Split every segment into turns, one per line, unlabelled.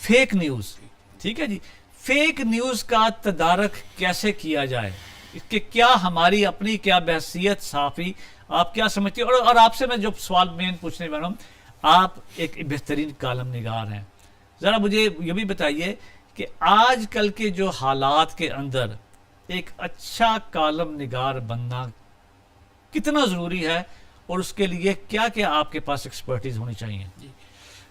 Fake news. ٹھیک ہے جی, fake news کا تدارک کیسے کیا جائے, کہ کیا ہماری اپنی کیا بحثیت صحافی, آپ کیا سمجھتے ہیں؟ اور آپ سے میں جو سوال مین پوچھنے والا ہوں, آپ ایک بہترین کالم نگار ہیں, ذرا مجھے یہ بھی بتائیے کہ آج کل کے جو حالات کے اندر ایک اچھا کالم نگار بننا کتنا ضروری ہے, اور اس کے لیے کیا کیا آپ کے پاس ایکسپرٹیز ہونی چاہیے؟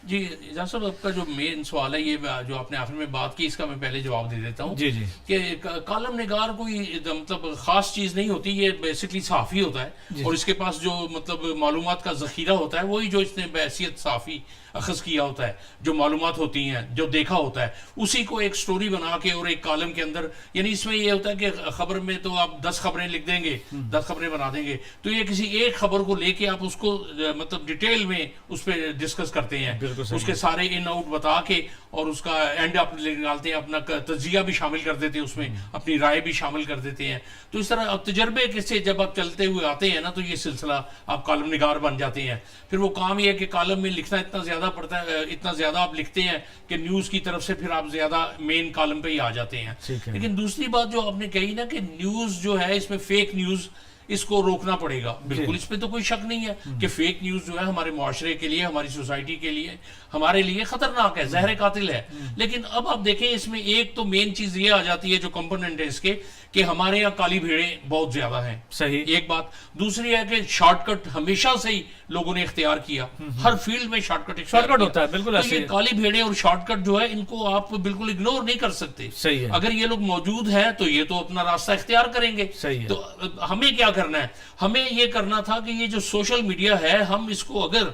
جی اعجاز صاحب, آپ کا جو مین سوال ہے, یہ جو آپ نے آخر میں بات کی, اس کا میں پہلے جواب دے دیتا ہوں.
جی جی,
کہ کالم نگار کوئی مطلب خاص چیز نہیں ہوتی, یہ بیسکلی صحافی ہوتا ہے, اور اس کے پاس جو مطلب معلومات کا ذخیرہ ہوتا ہے وہی جو اس نے بحیثیت صحافی اخذ کیا ہوتا ہے, جو معلومات ہوتی ہیں, جو دیکھا ہوتا ہے, اسی کو ایک سٹوری بنا کے اور ایک کالم کے اندر, یعنی اس میں یہ ہوتا ہے کہ خبر میں تو آپ 10 خبریں لکھ دیں گے, 10 خبریں بنا دیں گے, تو یہ کسی ایک خبر کو لے کے آپ اس کو مطلب ڈیٹیل میں اس پہ ڈسکس کرتے ہیں, اس کے سارے ان آؤٹ بتا کے, اور اس کا اینڈ آپ نکالتے ہیں, اپنا تجزیہ بھی شامل کر دیتے ہیں اس میں, اپنی رائے بھی شامل کر دیتے ہیں. تو اس طرح تجربے سے جب آپ چلتے ہوئے آتے ہیں نا, تو یہ سلسلہ آپ کالم نگار بن جاتے ہیں. پھر وہ کام یہ ہے کہ کالم میں لکھنا اتنا زیادہ پڑتا ہے, اتنا زیادہ آپ لکھتے ہیں کہ نیوز کی طرف سے پھر آپ زیادہ مین کالم پہ ہی آ جاتے ہیں. لیکن دوسری بات جو آپ نے کہی نا کہ نیوز جو ہے, اس میں فیک نیوز, اس کو روکنا پڑے گا. بالکل اس پہ تو کوئی شک نہیں ہے کہ فیک نیوز جو ہے ہمارے معاشرے کے لیے, ہماری سوسائٹی کے لیے, ہمارے لیے خطرناک ہے, زہر قاتل ہے. لیکن اب آپ دیکھیں, اس میں ایک تو مین چیز یہ آ جاتی ہے جو کمپوننٹ ہے اس کے, کہ ہمارے یہاں کالی بھیڑیں بہت زیادہ ہیں.
صحیح,
ایک بات. دوسری ہے کہ شارٹ کٹ ہمیشہ سے ہی لوگوں نے اختیار کیا, ہر فیلڈ میں شارٹ کٹ
ہوتا ہے. بالکل ایسے,
کالی بھیڑیں اور شارٹ کٹ جو ہے, ان کو آپ بالکل اگنور نہیں کر سکتے.
صحیح ہے,
اگر یہ لوگ موجود ہیں تو یہ تو اپنا راستہ اختیار کریں گے.
صحیح ہے.
تو ہمیں کیا کرنا ہے, ہمیں یہ کرنا تھا کہ یہ جو سوشل میڈیا ہے, ہم اس کو اگر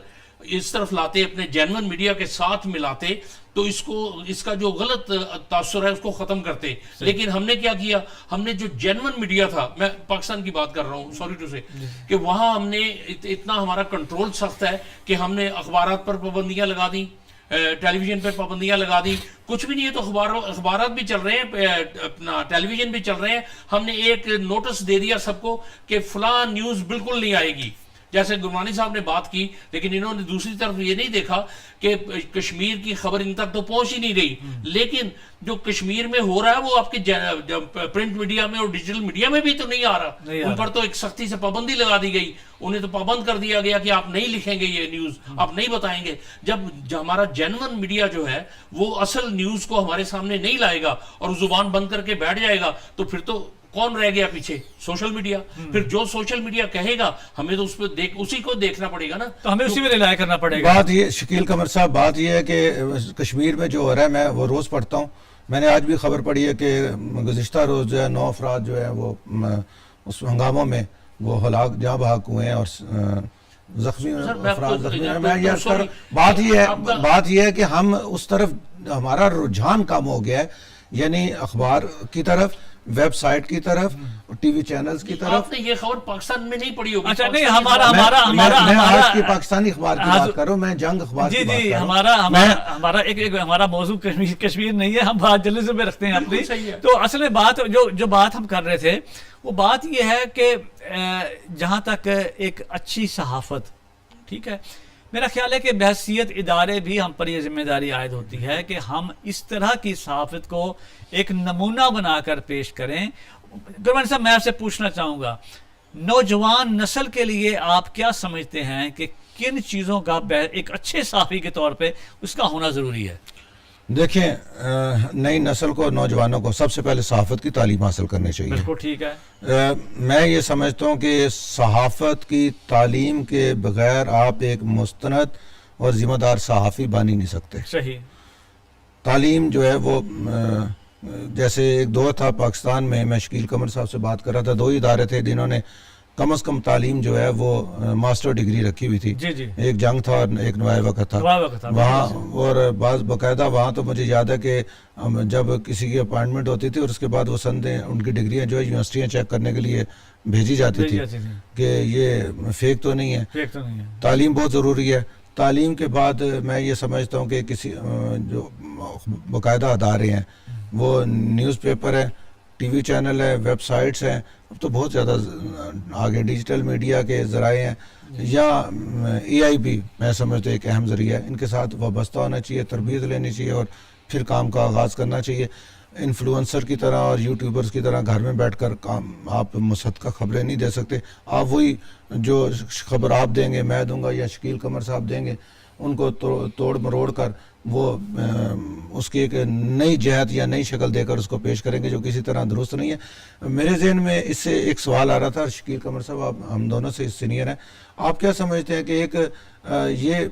اس طرف لاتے, اپنے جینون میڈیا کے ساتھ ملاتے, تو اس کا جو غلط تاثر ہے اس کو ختم کرتے. لیکن ہم نے کیا کیا, ہم نے جو جینون میڈیا تھا, میں پاکستان کی بات کر رہا ہوں, سوری ٹو سے, کہ وہاں ہم نے اتنا ہمارا کنٹرول سخت ہے کہ ہم نے اخبارات پر پابندیاں لگا دیں, ٹیلی ویژن پہ پابندیاں لگا دی. کچھ بھی نہیں ہے تو اخبارات بھی چل رہے ہیں, اپنا ٹیلی ویژن بھی چل رہے ہیں. ہم نے ایک نوٹس دے دیا سب کو کہ فلاں نیوز بالکل نہیں آئے گی. جیسے گرمانی صاحب نے بات کی, لیکن انہوں نے دوسری طرف یہ نہیں دیکھا کہ کشمیر کی خبر ان تک تو پہنچ ہی نہیں رہی. لیکن جو کشمیر میں ہو رہا ہے وہ آپ کے پرنٹ میڈیا میں اور ڈیجیٹل میڈیا میں بھی تو نہیں آ رہا. ان پر تو ایک سختی سے پابندی لگا دی گئی, انہیں تو پابند کر دیا گیا کہ آپ نہیں لکھیں گے یہ نیوز, آپ نہیں بتائیں گے. جب ہمارا جینون میڈیا جو ہے وہ اصل نیوز کو ہمارے سامنے نہیں لائے گا اور زبان بند کر کے بیٹھ جائے گا, تو پھر تو کون رہ گیا پیچھے؟ Social media. پھر جو سوشل میڈیا کہے گا ہمیں تو اس پہ اسی کو دیکھنا پڑے گا نا,
تو ہمیں اسی میں رلائے کرنا پڑے گا.
بات یہ شکیل قمر صاحب, بات یہ ہے کہ کشمیر میں جو ہو رہا ہے, میں وہ روز پڑھتا ہوں. میں نے آج بھی خبر پڑھی ہے کہ گزشتہ روز جو ہے 9 افراد جو ہے وہ اس ہنگاموں میں وہ جہاں بحق ہوئے ہیں, اور زخمی افراد زخمی ہیں. میں یہ بات یہ ہے کہ ہم اس طرف ہمارا رجحان کم ہو گیا ہے, یعنی اخبار کی طرف, ویب سائٹ کی طرف, ٹی وی چینلز کی طرف.
آپ نے یہ خبر پاکستان میں نہیں پڑھی ہوگی.
اچھا نہیں, ہمارا
میں آج کی پاکستانی اخبار کی بات کر رہا ہوں, میں جنگ اخبار کی بات کر رہا ہوں.
ہمارا موضوع کشمیر نہیں ہے, ہم بات جلدی میں رکھتے ہیں اپنی. تو اصل میں بات جو بات ہم کر رہے تھے, وہ بات یہ ہے کہ جہاں تک ایک اچھی صحافت, ٹھیک ہے, میرا خیال ہے کہ بحیثیت ادارے بھی ہم پر یہ ذمہ داری عائد ہوتی ہے کہ ہم اس طرح کی صحافت کو ایک نمونہ بنا کر پیش کریں. گورنمنٹ صاحب, میں آپ سے پوچھنا چاہوں گا, نوجوان نسل کے لیے آپ کیا سمجھتے ہیں کہ کن چیزوں کا ایک اچھے صحافی کے طور پہ اس کا ہونا ضروری ہے؟
دیکھیں, نئی نسل کو, نوجوانوں کو سب سے پہلے صحافت کی تعلیم حاصل کرنی چاہیے.
بالکل ٹھیک ہے.
میں یہ سمجھتا ہوں کہ صحافت کی تعلیم کے بغیر آپ ایک مستند اور ذمہ دار صحافی بن ہی نہیں سکتے.
صحیح.
تعلیم جو ہے وہ جیسے ایک دور تھا پاکستان میں شکیل قمر صاحب سے بات کر رہا تھا, 2 ادارے تھے جنہوں نے کم از کم تعلیم جو ہے وہ ماسٹر ڈگری رکھی ہوئی تھی. ایک جنگ تھا اور ایک نوائے وقت تھا وہاں, اور بعض باقاعدہ وہاں تو مجھے یاد ہے کہ جب کسی کی اپائنٹمنٹ ہوتی تھی اور اس کے بعد وہ سندیں, ان کی ڈگریاں جو ہے یونیورسٹیاں چیک کرنے کے لیے بھیجی جاتی تھی کہ یہ فیک تو نہیں ہے. تعلیم بہت ضروری ہے. تعلیم کے بعد میں یہ سمجھتا ہوں کہ کسی جو باقاعدہ ادارے ہیں, وہ نیوز پیپر ہے, ٹی وی چینل ہے, ویب سائٹس ہیں, اب تو بہت زیادہ آگے ڈیجیٹل میڈیا کے ذرائع ہیں, یا ای آئی بھی میں سمجھتا ہوں ایک اہم ذریعہ ہے. ان کے ساتھ وابستہ ہونا چاہیے, تربیت لینی چاہیے, اور پھر کام کا آغاز کرنا چاہیے. انفلوئنسر کی طرح اور یوٹیوبرز کی طرح گھر میں بیٹھ کر کام آپ مصدقہ خبریں نہیں دے سکتے. آپ وہی جو خبر آپ دیں گے میں دوں گا یا شکیل قمر صاحب دیں گے, ان کو توڑ مروڑ کر وہ اس کی ایک نئی جہت یا نئی شکل دے کر اس کو پیش کریں گے جو کسی طرح درست نہیں ہے. میرے ذہن میں اس سے ایک سوال آ رہا تھا, شکیل قمر صاحب آپ ہم دونوں سے سینئر ہیں, آپ کیا سمجھتے ہیں کہ ایک یہ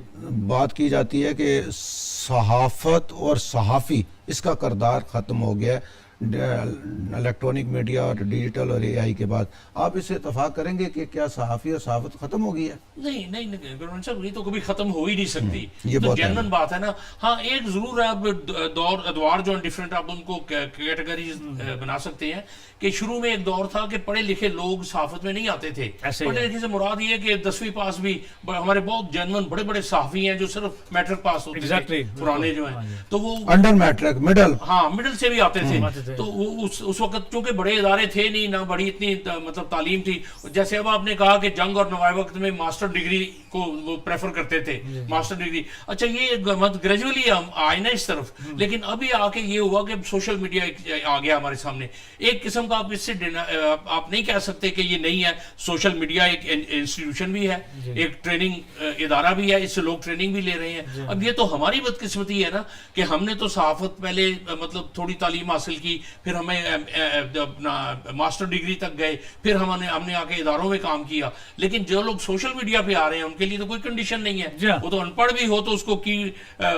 بات کی جاتی ہے کہ صحافت اور صحافی اس کا کردار ختم ہو گیا ہے الیکٹرانک میڈیا اور ڈیجیٹل اور اے آئی کے بعد, آپ اس سے اتفاق کریں گے کہ کیا صحافی اور صحافت ختم ہو گئی ہے؟
نہیں گورنمنٹ صاحب یہ تو کبھی ختم ہو ہی نہیں سکتی,
یہ
تو
بہت
جنرل بات ہے نا. ہاں ایک ضرور ہے, اب ادوار جو ڈفرینٹ آپ ان کو کیٹیگریز بنا سکتے ہیں کہ شروع میں ایک دور تھا کہ پڑھے لکھے لوگ صحافت میں نہیں آتے تھے. پڑھے لکھے سے مراد یہ ہے کہ 10ویں پاس بھی ہمارے بہت جنرل بڑے بڑے صحافی ہیں جو صرف میٹرک پاس ہوتے تھے پرانے جو ہیں, تو وہ
انڈر میٹرک مڈل,
ہاں مڈل سے بھی آتے تھے. تو اس وقت چونکہ بڑے ادارے تھے نہیں, نہ بڑی اتنی مطلب تعلیم تھی. جیسے اب آپ نے کہا کہ جنگ اور نوائے وقت میں ماسٹر ڈگری کو وہ پریفر کرتے تھے, ماسٹر ڈگری. اچھا یہ گریجولی آئے نا اس طرف, لیکن ابھی آ کے یہ ہوا کہ سوشل میڈیا آ گیا ہمارے سامنے. ایک قسم کا آپ اس سے آپ نہیں کہہ سکتے کہ یہ نہیں ہے. سوشل میڈیا ایک انسٹیٹیوشن بھی ہے, ایک ٹریننگ ادارہ بھی ہے, اس سے لوگ ٹریننگ بھی لے رہے ہیں. اب یہ تو ہماری بدقسمتی ہے نا کہ ہم نے تو صحافت پہلے مطلب تھوڑی تعلیم حاصل کی, پھر ہمیں اپنا ماسٹر ڈگری تک گئے, پھر ہم نے آ کے اداروں میں کام کیا. لیکن جو لوگ سوشل میڈیا پہ آ رہے ہیں ان کے لیے تو کوئی کنڈیشن نہیں ہے. وہ تو ان پڑھ بھی ہو تو اس کو کی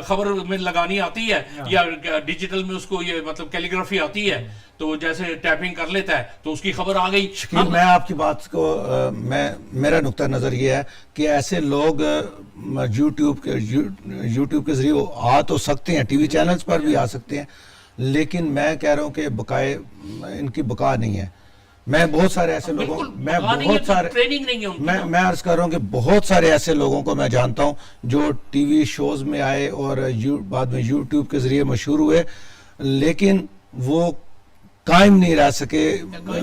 خبر میں لگانی آتی ہے, یا ڈیجیٹل میں اس کو یہ مطلب کیلیگرافی آتی ہے, تو جیسے ٹیپنگ کر لیتا ہے تو اس کی خبر آ گئی.
شکیل میں آپ کی بات کو میرا نقطہ نظر یہ ہے کہ ایسے لوگ یوٹیوب کے ذریعے آ تو سکتے ہیں, ٹی وی چینلز پر بھی آ سکتے ہیں, لیکن میں کہہ رہا ہوں کہ بقائے ان کی بقا نہیں ہے. میں بہت سارے ایسے لوگوں میں عرض کر رہا ہوں کہ بہت سارے ایسے لوگوں کو میں جانتا ہوں جو ٹی وی شوز میں آئے اور بعد میں یوٹیوب کے ذریعے مشہور ہوئے, لیکن وہ قائم نہیں رہ سکے,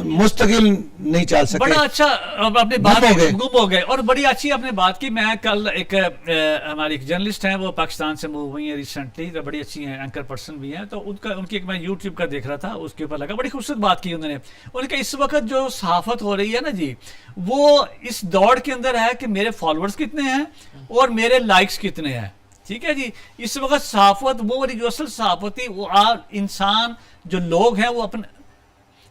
مستقل نہیں چل سکے.
بڑا اچھا اپنی بات گم ہو گئے. اور بڑی اچھی آپ نے بات کی. میں کل ایک ہماری ایک جرنلسٹ ہیں, وہ پاکستان سے موو ہوئی ہیں ریسنٹلی, تو بڑی اچھی ہیں, اینکر پرسن بھی ہیں, تو ان کی ایک میں یوٹیوب کا دیکھ رہا تھا, اس کے اوپر لگا, بڑی خوبصورت بات کی انہوں نے. انہوں نے کہا اس وقت جو صحافت ہو رہی ہے نا جی, وہ اس دوڑ کے اندر ہے کہ میرے فالوورز کتنے ہیں اور میرے لائکس کتنے ہیں. ٹھیک ہے جی, اس وقت صحافت وہ جو اصل صحافت تھی, وہ انسان جو لوگ ہیں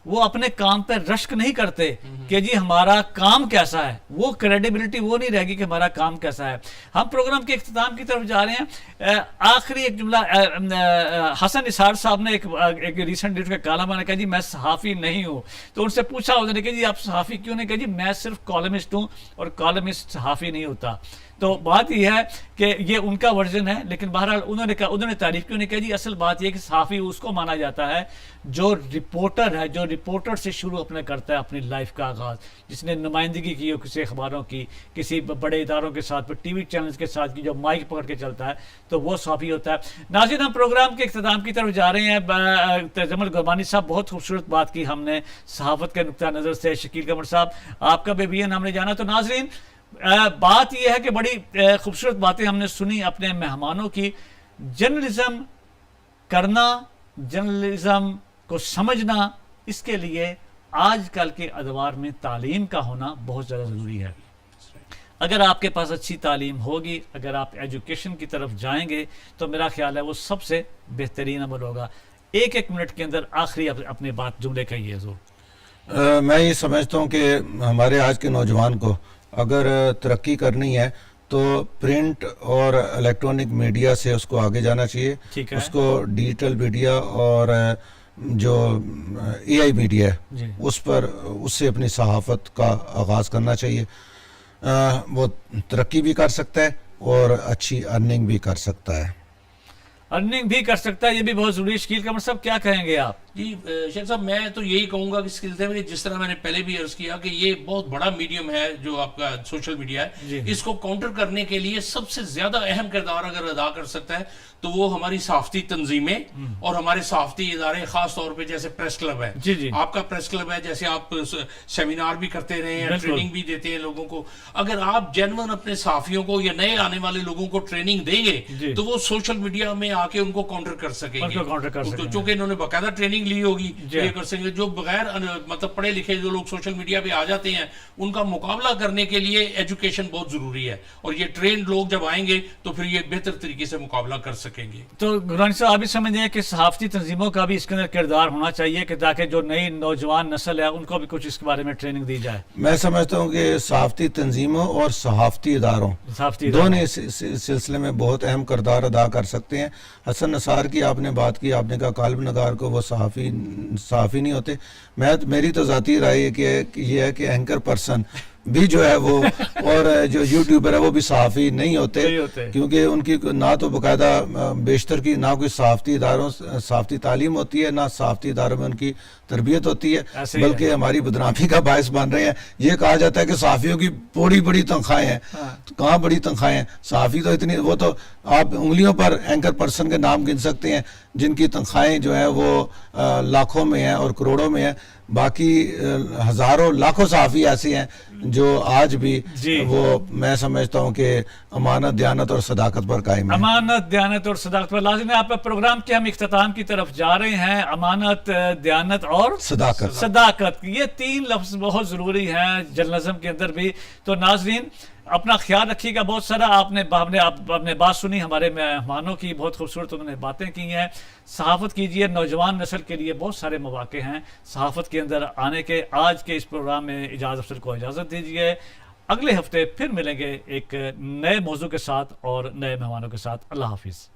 وہ اپنے کام پہ رشک نہیں کرتے کہ جی ہمارا کام کیسا ہے, وہ کریڈیبلٹی وہ نہیں رہے گی کہ ہمارا کام کیسا ہے. ہم پروگرام کے اختتام کی طرف جا رہے ہیں. آخری ایک جملہ, حسن نثار صاحب نے ایک ریسنٹ ڈیٹ کا کالم نے کہا جی میں صحافی نہیں ہوں, تو ان سے پوچھا انہوں نے کہ جی آپ صحافی کیوں نہیں, کہا جی میں صرف کالمسٹ ہوں اور کالمسٹ صحافی نہیں ہوتا. تو بات یہ ہے کہ یہ ان کا ورژن ہے, لیکن بہرحال انہوں نے تعریف کیوں نہیں کہا جی, اصل بات یہ ہے کہ صحافی اس کو مانا جاتا ہے جو رپورٹر ہے, جو رپورٹر سے شروع اپنے کرتا ہے اپنی لائف کا آغاز, جس نے نمائندگی کی ہو کسی اخباروں کی, کسی بڑے اداروں کے ساتھ, ٹی وی چینلز کے ساتھ کی, جو مائک پکڑ کے چلتا ہے, تو وہ صحافی ہوتا ہے. ناظرین ہم پروگرام کے اختتام کی طرف جا رہے ہیں. تجمل گربانی صاحب بہت خوبصورت بات کی ہم نے صحافت کے نقطہ نظر سے. شکیل قمر صاحب آپ کا بیان ہم نے جانا. تو ناظرین بات یہ ہے کہ بڑی خوبصورت باتیں ہم نے سنی اپنے مہمانوں کی. جرنلزم کرنا, جرنلزم کو سمجھنا, اس کے لیے آج کل کے ادوار میں تعلیم کا ہونا بہت زیادہ ضروری ہے. اگر آپ کے پاس اچھی تعلیم ہوگی, اگر آپ ایجوکیشن کی طرف جائیں گے, تو میرا خیال ہے وہ سب سے بہترین عمل ہوگا. ایک منٹ کے اندر آخری اپنے بات جملے کہیے حضور.
میں یہ سمجھتا ہوں کہ ہمارے آج کے نوجوان کو اگر ترقی کرنی ہے تو پرنٹ اور الیکٹرانک میڈیا سے اس کو آگے جانا چاہیے. اس کو ڈیجیٹل میڈیا اور جو اے آئی میڈیا ہے اس سے اپنی صحافت کا آغاز کرنا چاہیے. وہ ترقی بھی کر سکتا ہے اور اچھی ارننگ بھی کر سکتا ہے.
ارننگ بھی کر سکتا ہے, یہ بھی بہت ضروری ہے. شکیل قمر صاحب کیا کہیں گے آپ؟
جی شیخ صاحب, میں تو یہی کہوں گا کہ اس سلسلے میں جس طرح میں نے پہلے بھی عرض کیا کہ یہ بہت بڑا میڈیم ہے جو آپ کا سوشل میڈیا ہے, اس کو کاؤنٹر کرنے کے لیے سب سے زیادہ اہم کردار اگر ادا کر سکتا ہے تو وہ ہماری صحافتی تنظیمیں اور ہمارے صحافتی ادارے, خاص طور پہ جیسے پریس کلب ہے. آپ کا پریس کلب ہے, جیسے آپ سیمینار بھی کرتے رہے ہیں, ٹریننگ بھی دیتے ہیں لوگوں کو. اگر آپ جینون اپنے صحافیوں کو یا نئے آنے والے لوگوں کو ٹریننگ دیں گے تو وہ سوشل میڈیا میں آ کے ان کو کاؤنٹر کر سکیں
ان کو counter کر
گے,
سکیں گے.
چونکہ انہوں نے باقاعدہ ٹریننگ لی ہوگی
جی.
یہ کر سکیں گے. جو بغیر مطلب پڑھے لکھے جو لوگ سوشل میڈیا پہ آ جاتے ہیں ان کا مقابلہ کرنے کے لیے ایجوکیشن بہت ضروری ہے, اور یہ ٹرینڈ لوگ جب آئیں گے تو پھر یہ بہتر طریقے سے مقابلہ کر سکیں گے.
تو گورانی صاحب آپ بھی سمجھیں کہ صحافتی تنظیموں کا بھی اس کے اندر کردار ہونا چاہیے کہ تاکہ جو نئی نوجوان نسل ہے ان کو بھی کچھ اس کے بارے میں ٹریننگ دی جائے.
میں سمجھتا ہوں کہ صحافتی تنظیموں اور صحافتی اداروں
صحافتی
دونوں اس سلسلے میں بہت اہم کردار ادا کر سکتے ہیں. حسن نثار کی آپ نے بات کی, آپ نے کہا کالم نگار کو وہ صحافی نہیں ہوتے. میری تو ذاتی رائے یہ ہے کہ اینکر پرسن بھی جو ہے وہ اور جو یوٹیوبر ہے وہ بھی صحافی نہیں ہوتے, کیونکہ ان کی نہ تو باقاعدہ بیشتر کی نہ کوئی صحافتی تعلیم ہوتی ہے, نہ صحافتی اداروں میں ان کی تربیت ہوتی ہے, بلکہ ہماری بدنامی کا باعث بن رہے ہیں. یہ کہا جاتا ہے کہ صحافیوں کی بڑی تنخواہیں ہیں, کہاں بڑی تنخواہیں ہیں, صحافی تو اتنی, وہ تو آپ انگلیوں پر اینکر پرسن کے نام گن سکتے ہیں جن کی تنخواہیں جو ہے وہ لاکھوں میں ہیں اور کروڑوں میں ہیں. باقی ہزاروں لاکھوں صحافی ایسے ہیں جو آج بھی وہ میں سمجھتا ہوں کہ امانت, دیانت اور صداقت پر قائم ہیں.
امانت, دیانت اور صداقت پر لازم ہے. آپ پروگرام کے ہم اختتام کی طرف جا رہے ہیں. امانت, دیانت اور صداقت, یہ تین لفظ بہت ضروری ہیں جرنلزم کے اندر بھی. تو ناظرین اپنا خیال رکھیے گا. بہت سارا آپ نے بات سنی ہمارے مہمانوں کی, بہت خوبصورت انہوں نے باتیں کی ہیں. صحافت کیجئے, نوجوان نسل کے لیے بہت سارے مواقع ہیں صحافت کے اندر آنے کے. آج کے اس پروگرام میں اجازت افسر کو اجازت دیجیے. اگلے ہفتے پھر ملیں گے ایک نئے موضوع کے ساتھ اور نئے مہمانوں کے ساتھ. اللہ حافظ.